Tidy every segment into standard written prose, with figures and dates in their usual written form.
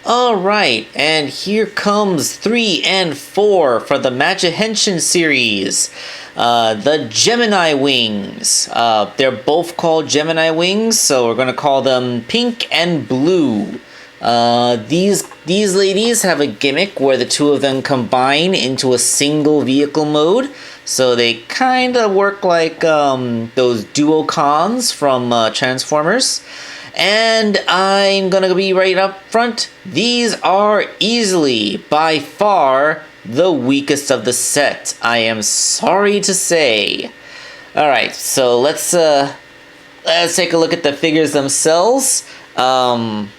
Alright, and here comes 3 and 4 for the Magihenshin series. The Gemini Wings. They're both called Gemini Wings, so we're going to call them Pink and Blue. These ladies have a gimmick where the two of them combine into a single vehicle mode. So they kind of work like those duocons from Transformers. And I'm gonna be right up front. These are easily, by far, the weakest of the set. I am sorry to say. Alright, so let's take a look at the figures themselves. Let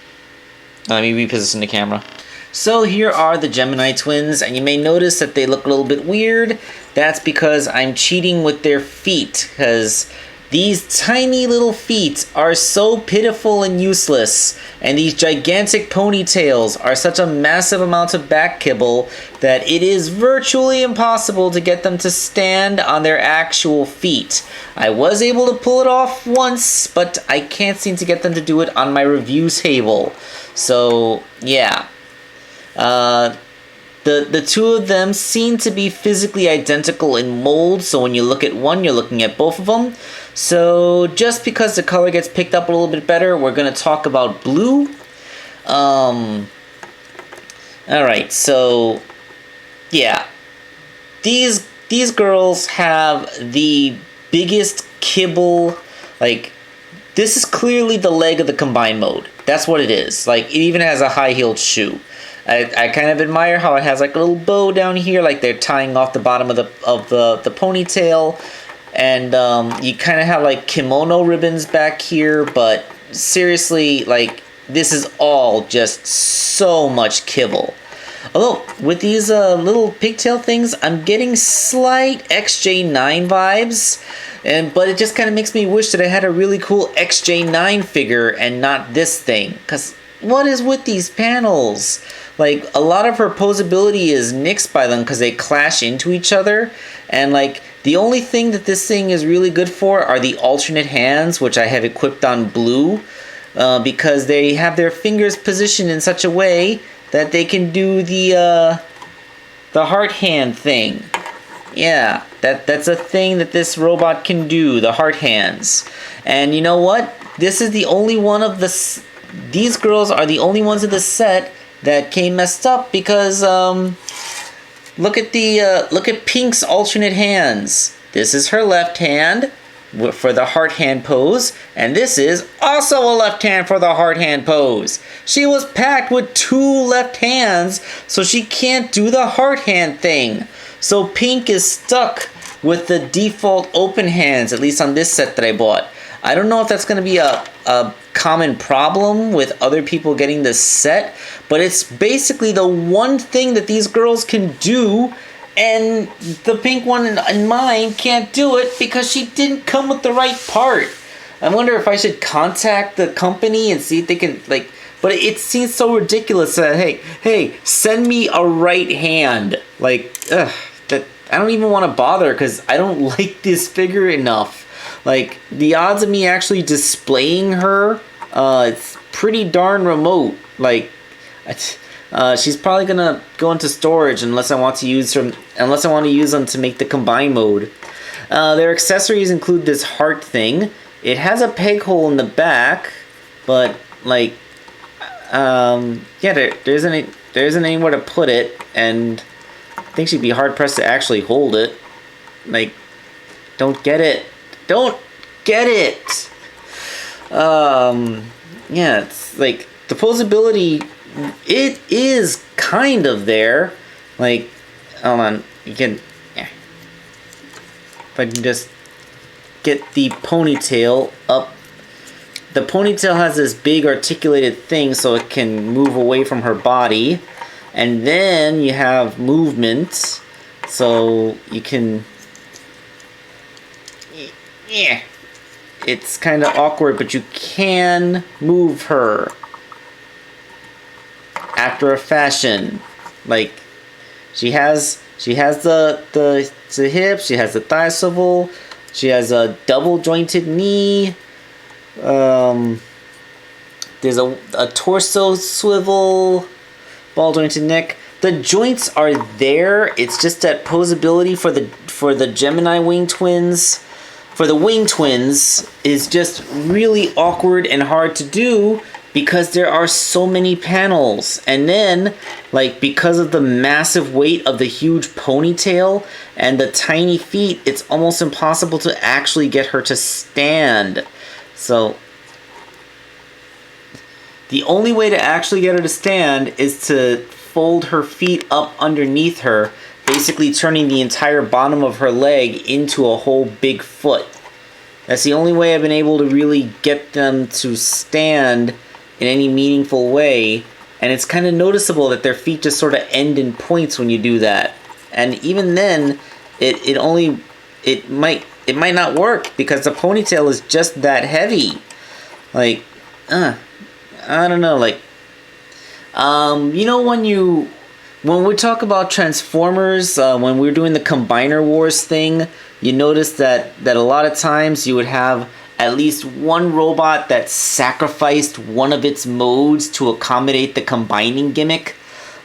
me reposition the camera. So here are the Gemini twins, and you may notice that they look a little bit weird. That's because I'm cheating with their feet, because these tiny little feet are so pitiful and useless, and these gigantic ponytails are such a massive amount of back kibble that it is virtually impossible to get them to stand on their actual feet. I was able to pull it off once, but I can't seem to get them to do it on my review table. So, yeah. The two of them seem to be physically identical in mold, so when you look at one, you're looking at both of them. So just because the color gets picked up a little bit better, we're going to talk about blue. Alright, so yeah. These girls have the biggest kibble. Like, this is clearly the leg of the combined mode. That's what it is. Like, it even has a high-heeled shoe. I kind of admire how it has like a little bow down here, like they're tying off the bottom of the ponytail, and you kind of have like kimono ribbons back here. But seriously, like, this is all just so much kibble. Although with these little pigtail things, I'm getting slight XJ9 vibes, but it just kind of makes me wish that I had a really cool XJ9 figure and not this thing. Cause what is with these panels? Like, a lot of her posability is nixed by them because they clash into each other. And, like, the only thing that this thing is really good for are the alternate hands, which I have equipped on blue. Because they have their fingers positioned in such a way that they can do the heart hand thing. Yeah, that's a thing that this robot can do, the heart hands. And you know what? This is the only one of these girls are the only ones in the set that came messed up because look at Pink's alternate hands. This is her left hand for the heart hand pose, and this is also a left hand for the heart hand pose. She was packed with 2 left hands, so she can't do the heart hand thing. So Pink is stuck with the default open hands, at least on this set that I bought. I don't know if that's going to be a common problem with other people getting this set, but it's basically the one thing that these girls can do, and the pink one in mine can't do it because she didn't come with the right part. I wonder if I should contact the company and see if they can, like, but it seems so ridiculous that, hey, send me a right hand. Like, that I don't even want to bother because I don't like this figure enough. Like, the odds of me actually displaying her, it's pretty darn remote. Like, she's probably gonna go into storage unless I want to use them to make the combine mode. Their accessories include this heart thing. It has a peg hole in the back, but like, yeah, there isn't anywhere to put it, and I think she'd be hard pressed to actually hold it. Like, don't get it. Yeah, it's like the posability, it is kind of there. Like, hold on, you can, yeah. If I can just get the ponytail up. The ponytail has this big articulated thing so it can move away from her body. And then you have movement, so you can, yeah, it's kind of awkward, but you can move her after a fashion. Like, she has the hips, she has the thigh swivel, she has a double jointed knee. There's a torso swivel. ball jointed neck. The joints are there. It's just that posability for the Gemini Wing twins, for the Wing twins, is just really awkward and hard to do because there are so many panels. And then, like, because of the massive weight of the huge ponytail and the tiny feet, it's almost impossible to actually get her to stand. So the only way to actually get her to stand is to fold her feet up underneath her, basically turning the entire bottom of her leg into a whole big foot. That's the only way I've been able to really get them to stand in any meaningful way, and it's kind of noticeable that their feet just sort of end in points when you do that. And even then, it might not work because the ponytail is just that heavy. Like, I don't know, like, you know, when we talk about Transformers, when we were doing the Combiner Wars thing, you notice that a lot of times you would have at least one robot that sacrificed one of its modes to accommodate the combining gimmick.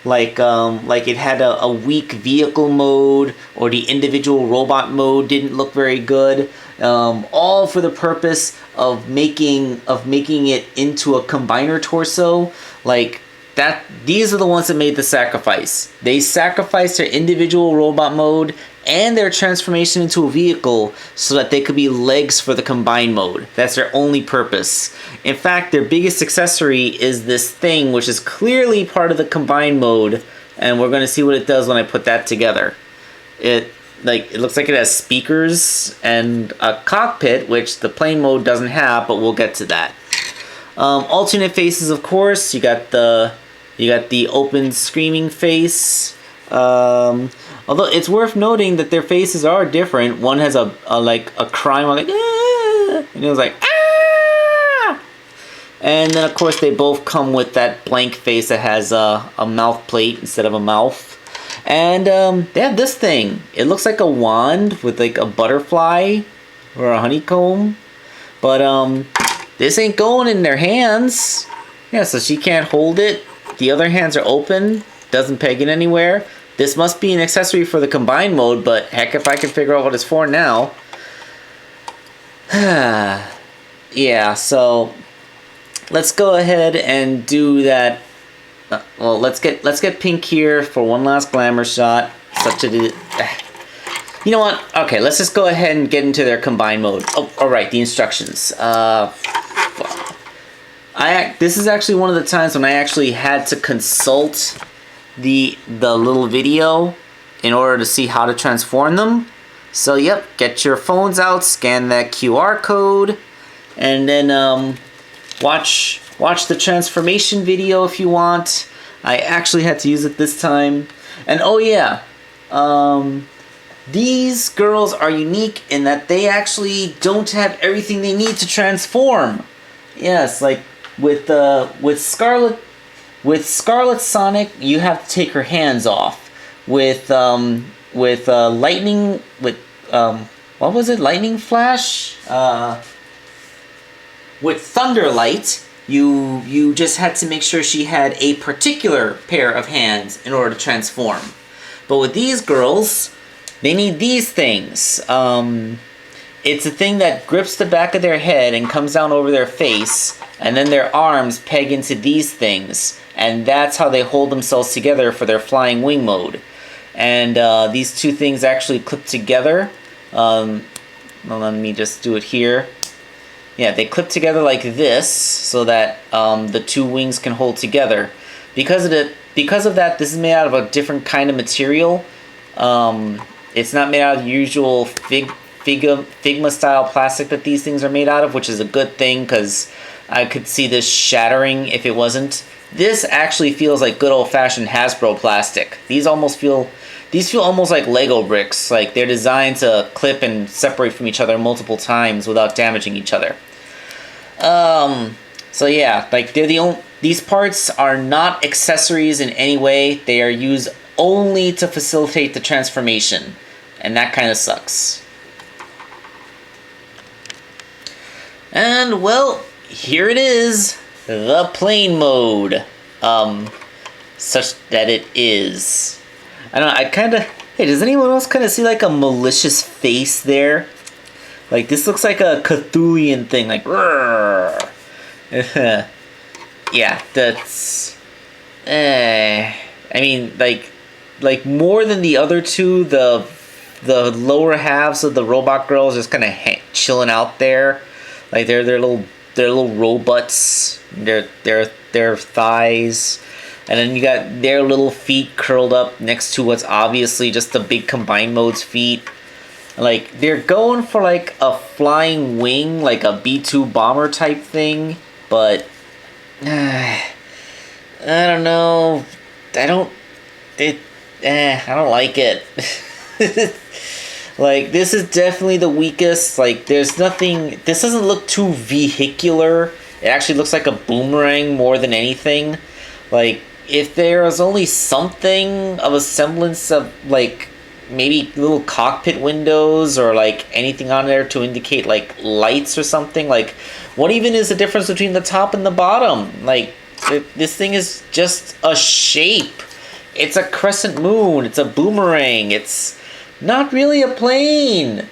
Like it had a weak vehicle mode, or the individual robot mode didn't look very good. All for the purpose of making it into a combiner torso. Like that, these are the ones that made the sacrifice. They sacrificed their individual robot mode and their transformation into a vehicle so that they could be legs for the combine mode. That's their only purpose. In fact, their biggest accessory is this thing, which is clearly part of the combine mode, and we're going to see what it does when I put that together. It looks like it has speakers and a cockpit, which the plane mode doesn't have, but we'll get to that. Alternate faces, of course. You got the open screaming face. Although it's worth noting that their faces are different. One has a crying one, like, ah! And it was like, ah! And then of course they both come with that blank face that has a mouth plate instead of a mouth. And they have this thing. It looks like a wand with like a butterfly or a honeycomb. But this ain't going in their hands. Yeah, so she can't hold it. The other hands are open. Doesn't peg it anywhere. This must be an accessory for the combine mode, but heck if I can figure out what it's for now. Yeah, so let's go ahead and do that. Well, let's get Pink here for one last glamour shot. You know what? Okay, let's just go ahead and get into their combine mode. Oh, all right, the instructions. This is actually one of the times when I actually had to consult the little video in order to see how to transform them. So yep, get your phones out, scan that QR code, and then watch the transformation video if you want. I actually had to use it this time. And oh yeah, these girls are unique in that they actually don't have everything they need to transform. Yes, like with Scarlet Sonic, you have to take her hands off. With Lightning, what was it? Lightning Flash? With Thunderlight, you just had to make sure she had a particular pair of hands in order to transform. But with these girls, they need these things. It's a thing that grips the back of their head and comes down over their face, and then their arms peg into these things, and that's how they hold themselves together for their flying wing mode. And these two things actually clip together. Well, let me just do it here. Yeah, they clip together like this so that the two wings can hold together. Because of that, this is made out of a different kind of material. It's not made out of the usual Figma style plastic that these things are made out of, which is a good thing because I could see this shattering if it wasn't. This actually feels like good old-fashioned Hasbro plastic. These feel almost like Lego bricks. Like they're designed to clip and separate from each other multiple times without damaging each other. So yeah, like these parts are not accessories in any way. They are used only to facilitate the transformation, and that kind of sucks. And well, here it is, the plane mode. such that it is. I don't know, I kind of... Hey, does anyone else kind of see like a malicious face there? Like, this looks like a Cthulhian thing, like... Yeah, that's... I mean, like more than the other two, the lower halves of the robot girls just kind of chilling out there, like they're little robots, their thighs, and then you got their little feet curled up next to what's obviously just the big combined mode's feet. Like, they're going for like a flying wing, like a B-2 bomber type thing, but I don't know. I don't like it. Like, this is definitely the weakest. Like, there's nothing... This doesn't look too vehicular. It actually looks like a boomerang more than anything. Like, if there was only something of a semblance of, like, maybe little cockpit windows or, like, anything on there to indicate, like, lights or something. Like, what even is the difference between the top and the bottom? Like, this thing is just a shape. It's a crescent moon. It's a boomerang. It's not really a plane.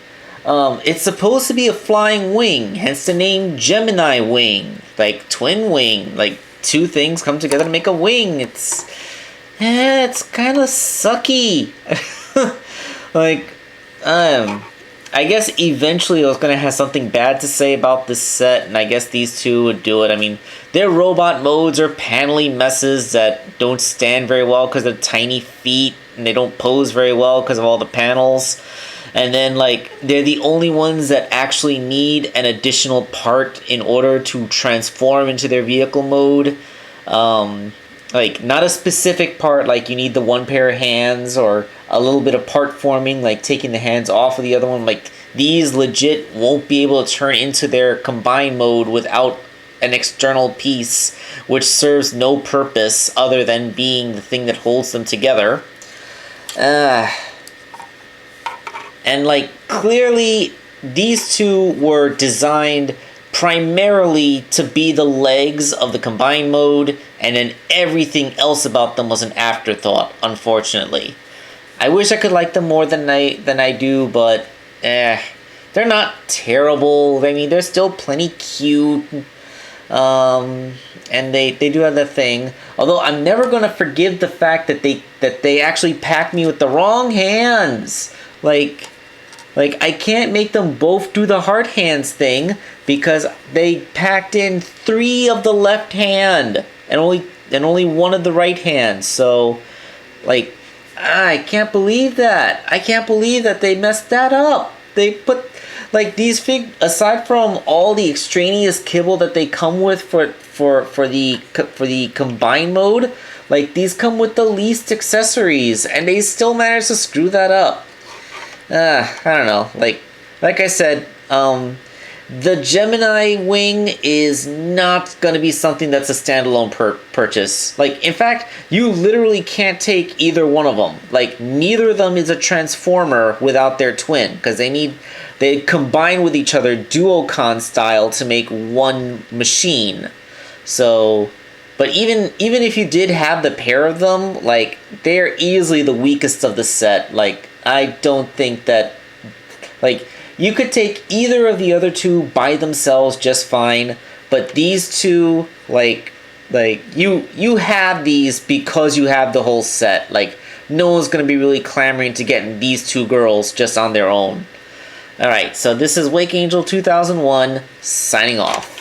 It's supposed to be a flying wing, hence the name Gemini Wing. Like, twin wing. Like, two things come together to make a wing. It's kind of sucky. Like, I guess eventually I was going to have something bad to say about this set, and I guess these two would do it. I mean, their robot modes are panely messes that don't stand very well because of tiny feet, and they don't pose very well because of all the panels. And then, like, they're the only ones that actually need an additional part in order to transform into their vehicle mode. Like, not a specific part, like you need the one pair of hands or a little bit of part forming, like taking the hands off of the other one. Like, these legit won't be able to turn into their combined mode without an external piece, which serves no purpose other than being the thing that holds them together. And, like, clearly these two were designed primarily to be the legs of the combined mode, and then everything else about them was an afterthought, unfortunately. I wish I could like them more than I do, but they're not terrible. I mean, they're still plenty cute. And they do have the thing. Although I'm never gonna forgive the fact that they actually packed me with the wrong hands. Like I can't make them both do the heart hands thing because they packed in 3 of the left hand and only 1 of the right hand. So, like, I can't believe that. I can't believe that they messed that up. They put, like, these aside from all the extraneous kibble that they come with for the combined mode, like, these come with the least accessories, and they still managed to screw that up. I don't know. Like I said, the Gemini Wing is not going to be something that's a standalone purchase. Like, in fact, you literally can't take either one of them. Like, neither of them is a transformer without their twin, because they combine with each other Duocon style to make one machine. So, but even if you did have the pair of them, like, they're easily the weakest of the set. Like, I don't think that, like, you could take either of the other two by themselves just fine, but these two, like you have these because you have the whole set. Like, no one's gonna be really clamoring to get these two girls just on their own. Alright, so this is Wakeangel2K1 signing off.